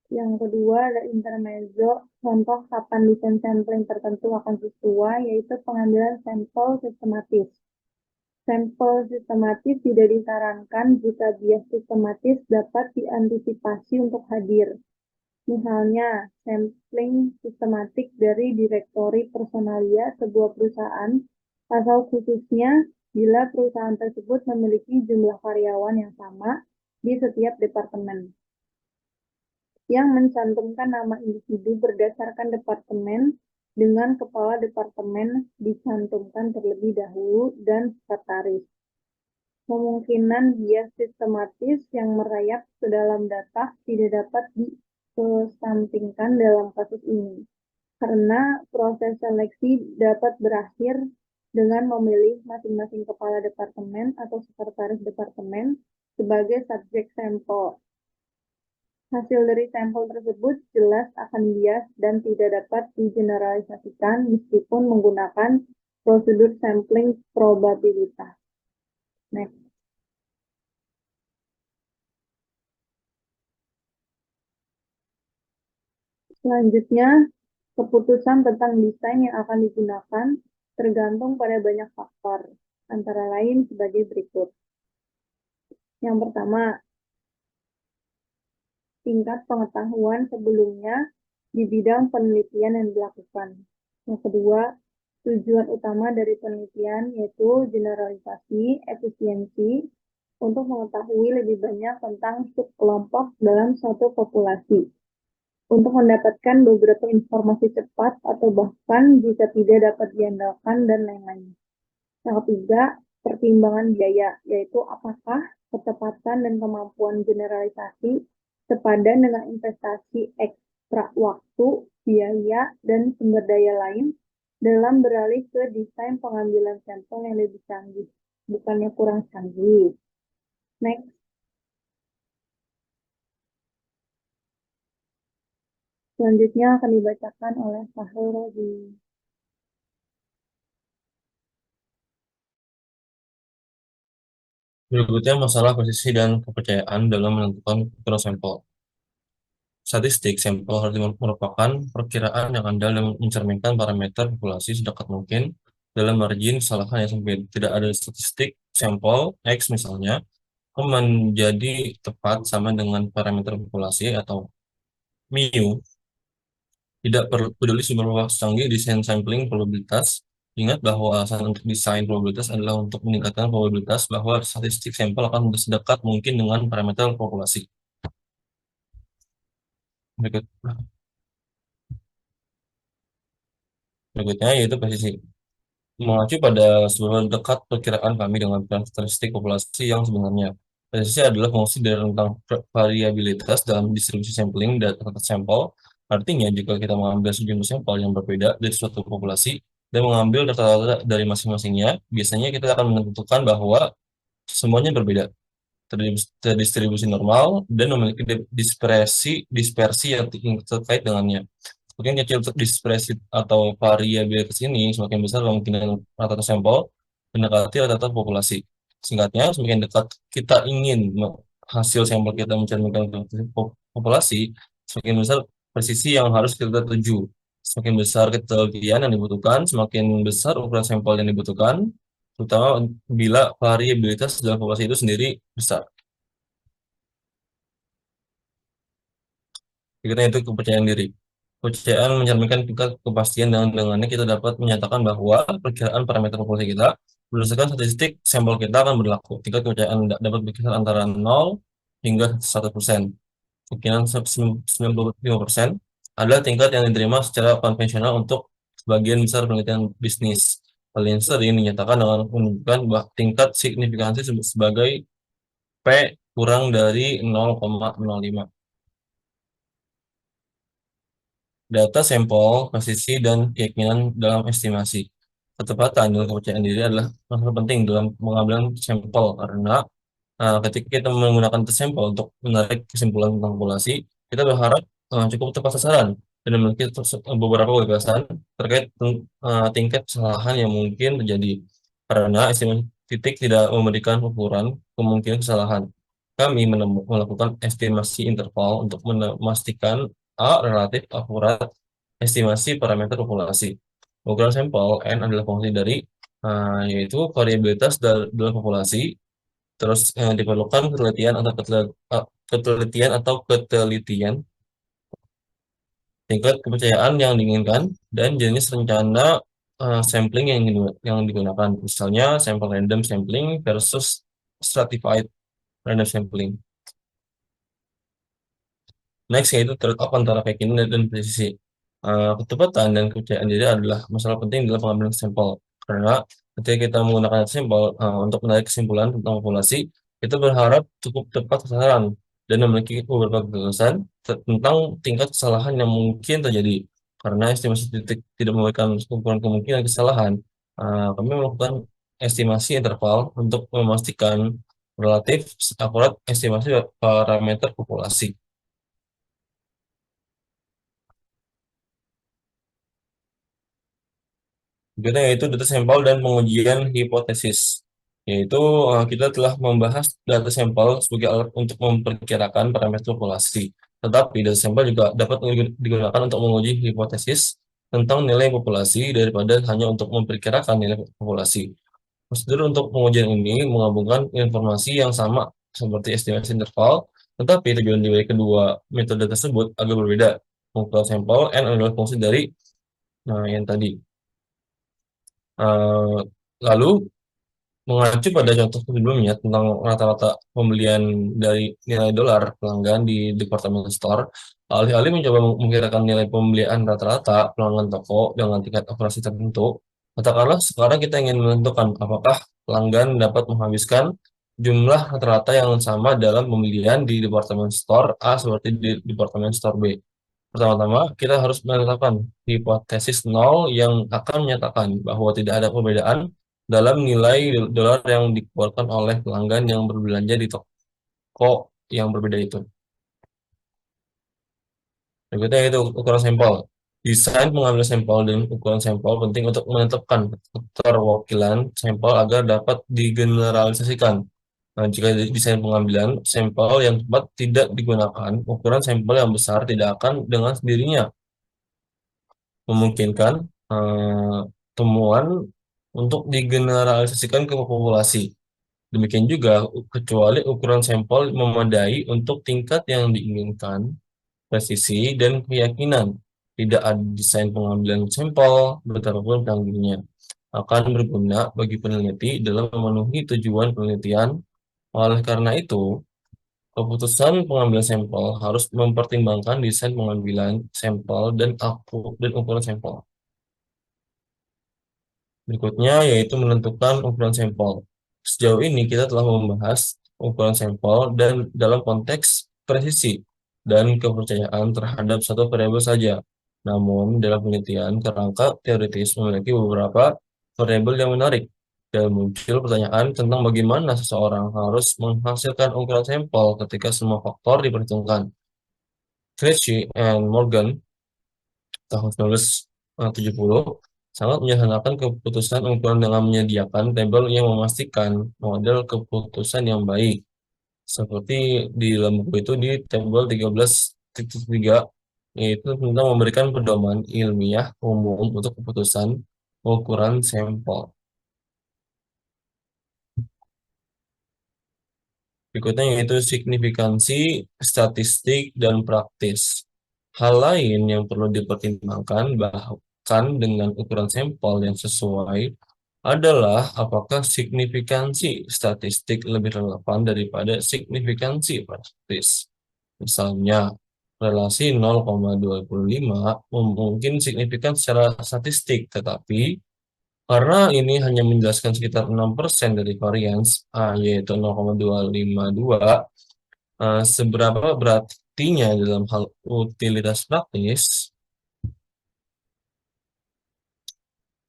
Yang kedua ada intermezzo, contoh kapan desain sampling tertentu akan sesuai, yaitu pengambilan sampel sistematis. Sampel sistematis tidak disarankan jika bias sistematis dapat diantisipasi untuk hadir. Misalnya, sampling sistematik dari direktori personalia sebuah perusahaan, atau khususnya bila perusahaan tersebut memiliki jumlah karyawan yang sama di setiap departemen, yang mencantumkan nama individu berdasarkan departemen dengan kepala departemen dicantumkan terlebih dahulu dan sekretaris. Kemungkinan bias sistematis yang merayap ke dalam data tidak dapat dikesampingkan dalam kasus ini, karena proses seleksi dapat berakhir dengan memilih masing-masing kepala departemen atau sekretaris departemen sebagai subjek sampel. Hasil dari sampel tersebut jelas akan bias dan tidak dapat digeneralisasikan meskipun menggunakan prosedur sampling probabilitas. Next. Selanjutnya, keputusan tentang desain yang akan digunakan tergantung pada banyak faktor, antara lain sebagai berikut. Yang pertama, tingkat pengetahuan sebelumnya di bidang penelitian yang dilakukan. Yang kedua, tujuan utama dari penelitian yaitu generalisasi, efisiensi, untuk mengetahui lebih banyak tentang subkelompok dalam suatu populasi, untuk mendapatkan beberapa informasi cepat atau bahkan jika tidak dapat diandalkan, dan lain-lain. Yang ketiga, pertimbangan biaya, yaitu apakah ketepatan dan kemampuan generalisasi sepadan dengan investasi X waktu, biaya, dan sumber daya lain dalam beralih ke desain pengambilan sampel yang lebih canggih. Bukannya kurang canggih. Next. Selanjutnya akan dibacakan oleh Fahrul Razi. Berikutnya masalah presisi dan kepercayaan dalam menentukan ukuran sampel. Statistik sampel harus merupakan perkiraan yang andal dan mencerminkan parameter populasi sedekat mungkin dalam margin kesalahan yang sempit. Tidak ada statistik sampel X misalnya menjadi tepat sama dengan parameter populasi atau mu. Tidak peduli seberapa canggih desain sampling probabilitas, ingat bahwa alasan untuk desain probabilitas adalah untuk meningkatkan probabilitas bahwa statistik sampel akan sedekat mungkin dengan parameter populasi. Berikutnya yaitu presisi. Mengacu pada seberapa dekat perkiraan kami dengan karakteristik populasi yang sebenarnya. Presisi adalah fungsi dari rentang variabilitas dalam distribusi sampling data sampel. Artinya, jika kita mengambil sejumlah sampel yang berbeda dari suatu populasi dan mengambil data-data dari masing-masingnya, biasanya kita akan menentukan bahwa semuanya berbeda, terdistribusi normal, dan memiliki dispersi yang terkait dengannya. Semakin kecil dispersi atau variabilitas ini, semakin besar kemungkinan rata-rata sampel mendekati rata-rata populasi. Singkatnya, semakin dekat kita ingin hasil sampel kita mencerminkan populasi, semakin besar presisi yang harus kita tuju. Semakin besar ketelitian yang dibutuhkan, semakin besar ukuran sampel yang dibutuhkan, terutama bila variabilitas dalam populasi itu sendiri besar. Berikutnya itu kepercayaan diri. Kepercayaan mencerminkan tingkat kepastian dan dengannya kita dapat menyatakan bahwa perkiraan parameter populasi kita berdasarkan statistik sampel kita akan berlaku. Tingkat kepercayaan dapat berkisar antara 0 hingga 100%. Kemungkinan 95% adalah tingkat yang diterima secara konvensional untuk sebagian besar penelitian bisnis. Paling sering dinyatakan dengan menunjukkan tingkat signifikansi sebagai P kurang dari 0,05. Data sampel, presisi, dan keyakinan dalam estimasi. Ketepatan dan kepercayaan diri adalah masalah penting dalam pengambilan sampel karena ketika kita menggunakan sampel untuk menarik kesimpulan tentang populasi, kita berharap cukup tepat sasaran dan memiliki beberapa gagasan terkait tingkat kesalahan yang mungkin terjadi karena estimasi titik tidak memberikan ukuran kemungkinan kesalahan. Kami melakukan estimasi interval untuk memastikan A relatif akurat estimasi parameter populasi. Ukuran sampel N adalah fungsi dari yaitu variabilitas dalam populasi. Terus diperlukan ketelitian tingkat kepercayaan yang diinginkan dan jenis rencana sampling yang digunakan. Misalnya sampel random sampling versus stratified random sampling. Next yaitu trade-off antara keyakinan dan presisi. Ketepatan dan kepercayaan diri adalah masalah penting dalam pengambilan sampel karena ketika kita menggunakan sampel untuk menarik kesimpulan tentang populasi, kita berharap cukup tepat sasaran dan memiliki beberapa gagasan tentang tingkat kesalahan yang mungkin terjadi. Karena estimasi titik tidak memberikan ukuran kemungkinan kesalahan, kami melakukan estimasi interval untuk memastikan relatif akurat estimasi parameter populasi. Berikutnya yaitu data sampel dan pengujian hipotesis. Yaitu kita telah membahas data sampel sebagai alat untuk memperkirakan parameter populasi. Tetapi data sampel juga dapat digunakan untuk menguji hipotesis tentang nilai populasi daripada hanya untuk memperkirakan nilai populasi. Prosedur untuk pengujian ini menggabungkan informasi yang sama seperti estimasi interval, tetapi tujuan dari kedua metode tersebut agak berbeda. Mengukur sampel N adalah fungsi dari yang tadi. Lalu mengacu pada contoh sebelumnya tentang rata-rata pembelian dari nilai dolar pelanggan di department store, alih-alih mencoba mengkirakan nilai pembelian rata-rata pelanggan toko dengan tingkat operasi tertentu, katakanlah sekarang kita ingin menentukan apakah pelanggan dapat menghabiskan jumlah rata-rata yang sama dalam pembelian di department store A seperti di department store B. Pertama-tama, kita harus menetapkan hipotesis nol yang akan menyatakan bahwa tidak ada perbedaan dalam nilai dolar yang dikeluarkan oleh pelanggan yang berbelanja di toko yang berbeda itu. Berikutnya itu ukuran sampel. Desain pengambilan sampel dan ukuran sampel penting untuk menetapkan keterwakilan sampel agar dapat digeneralisasikan. Nah, jika desain pengambilan sampel yang tepat tidak digunakan, ukuran sampel yang besar tidak akan dengan sendirinya memungkinkan temuan untuk digeneralisasikan ke populasi. Demikian juga, kecuali ukuran sampel memadai untuk tingkat yang diinginkan, presisi, dan keyakinan. Tidak ada desain pengambilan sampel, betapapun canggihnya, akan berguna bagi peneliti dalam memenuhi tujuan penelitian. Oleh karena itu, keputusan pengambilan sampel harus mempertimbangkan desain pengambilan sampel dan ukuran sampel. Berikutnya yaitu menentukan ukuran sampel. Sejauh ini kita telah membahas ukuran sampel dan dalam konteks presisi dan kepercayaan terhadap satu variabel saja. Namun dalam penelitian, kerangka teoritis memiliki beberapa variabel yang menarik dan muncul pertanyaan tentang bagaimana seseorang harus menghasilkan ukuran sampel ketika semua faktor diperhitungkan. Clichy and Morgan tahun 1970 sangat menyederhanakan keputusan ukuran dengan menyediakan tabel yang memastikan model keputusan yang baik. Seperti di dalam buku itu di tabel 13.3, yaitu tentang memberikan pedoman ilmiah umum untuk keputusan ukuran sampel. Berikutnya yaitu signifikansi, statistik, dan praktis. Hal lain yang perlu dipertimbangkan bahkan dengan ukuran sampel yang sesuai adalah apakah signifikansi statistik lebih relevan daripada signifikansi praktis. Misalnya, relasi 0,25 mungkin signifikan secara statistik, tetapi karena ini hanya menjelaskan sekitar 6% dari varians, yaitu 0,252, seberapa berartinya dalam hal utilitas praktis.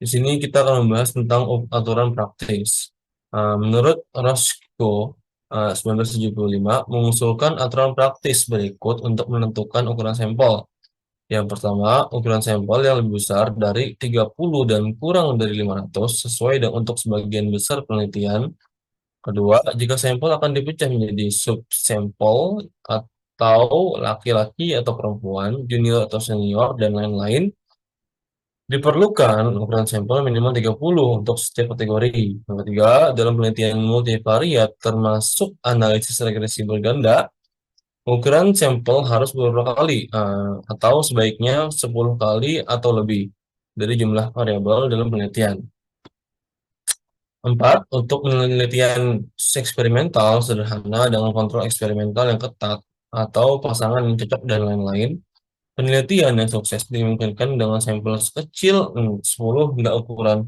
Di sini kita akan membahas tentang aturan praktis. Menurut Roscoe, 1975, mengusulkan aturan praktis berikut untuk menentukan ukuran sampel. Yang pertama, ukuran sampel yang lebih besar dari 30 dan kurang dari 500 sesuai dengan untuk sebagian besar penelitian. Kedua, jika sampel akan dipecah menjadi subsampel atau laki-laki atau perempuan, junior atau senior, dan lain-lain, diperlukan ukuran sampel minimal 30 untuk setiap kategori. Yang ketiga, dalam penelitian multivariat termasuk analisis regresi berganda, ukuran sampel harus beberapa kali, atau sebaiknya 10 kali atau lebih dari jumlah variabel dalam penelitian. 4. Untuk penelitian eksperimental sederhana dengan kontrol eksperimental yang ketat atau pasangan yang cocok dan lain-lain, penelitian yang sukses dimungkinkan dengan sampel sekecil 10 hingga ukuran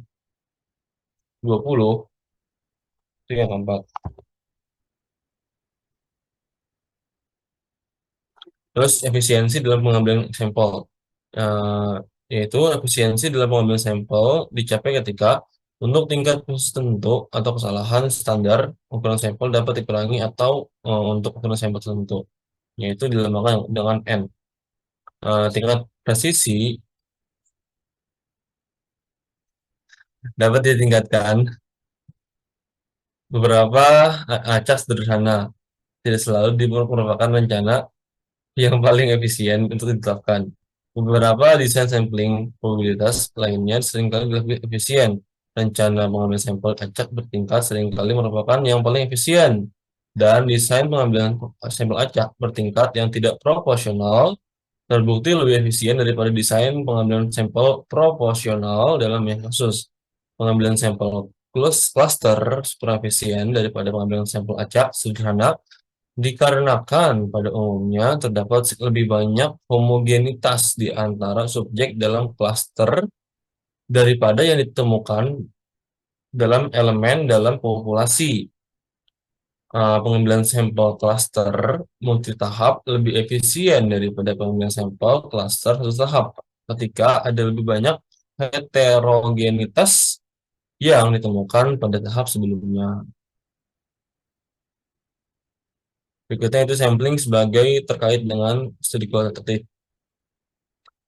20. Itu yang keempat. Terus efisiensi dalam pengambilan sampel, yaitu efisiensi dalam pengambilan sampel dicapai ketika untuk tingkat tertentu atau kesalahan standar ukuran sampel dapat dikurangi atau untuk ukuran sampel tertentu, yaitu dilambangkan dengan N. Tingkat presisi dapat ditingkatkan beberapa acak sederhana, tidak selalu merupakan rencana yang paling efisien untuk ditetapkan. Beberapa desain sampling probabilitas lainnya seringkali lebih efisien. Rencana pengambilan sampel acak bertingkat seringkali merupakan yang paling efisien. Dan desain pengambilan sampel acak bertingkat yang tidak proporsional terbukti lebih efisien daripada desain pengambilan sampel proporsional dalam yang kasus. Pengambilan sampel cluster super efisien daripada pengambilan sampel acak sederhana dikarenakan pada umumnya terdapat lebih banyak homogenitas di antara subjek dalam klaster daripada yang ditemukan dalam elemen dalam populasi. pengambilan sampel klaster multitahap lebih efisien daripada pengambilan sampel klaster satu tahap ketika ada lebih banyak heterogenitas yang ditemukan pada tahap sebelumnya. Berikutnya itu sampling sebagai terkait dengan studi kualitatif,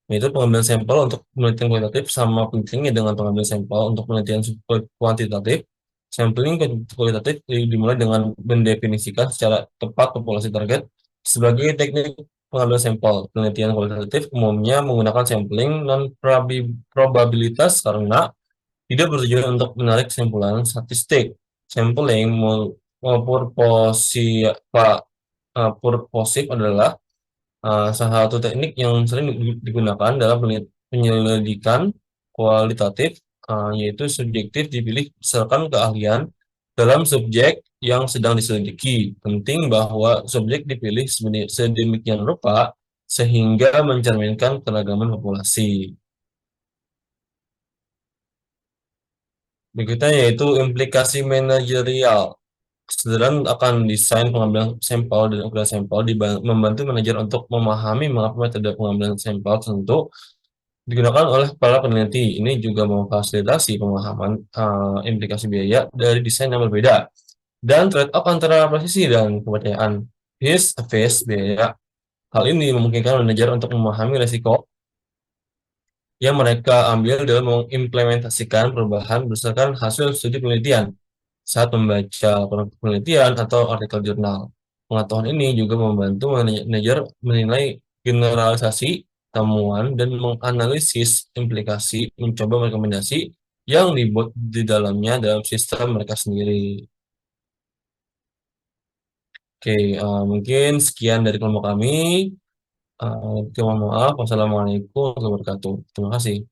yaitu pengambilan sampel untuk penelitian kualitatif sama pentingnya dengan pengambilan sampel untuk penelitian kuantitatif. Sampling kualitatif dimulai dengan mendefinisikan secara tepat populasi target sebagai teknik pengambilan sampel. Penelitian kualitatif umumnya menggunakan sampling non probabilitas karena tidak bertujuan untuk menarik kesimpulan statistik. Sampling purposif adalah salah satu teknik yang sering digunakan dalam penyelidikan kualitatif, yaitu subjektif dipilih berdasarkan keahlian dalam subjek yang sedang diselidiki. Penting bahwa subjek dipilih sedemikian rupa sehingga mencerminkan keragaman populasi. Berikutnya yaitu implikasi manajerial. Kesadaran akan desain pengambilan sampel dan ukuran sampel membantu manajer untuk memahami mengapa metode pengambilan sampel tertentu digunakan oleh para peneliti. Ini juga memfasilitasi pemahaman implikasi biaya dari desain yang berbeda dan trade-off antara presisi dan kepercayaan. Face biaya. Hal ini memungkinkan manajer untuk memahami risiko yang mereka ambil dalam mengimplementasikan perubahan berdasarkan hasil studi penelitian saat membaca penelitian atau artikel jurnal. Pengetahuan ini juga membantu manajer menilai generalisasi temuan dan menganalisis implikasi, mencoba rekomendasi yang dibuat di dalamnya dalam sistem mereka sendiri. Oke, mungkin sekian dari kelompok kami. Mohon maaf. Wassalamualaikum warahmatullahi wabarakatuh. Terima kasih.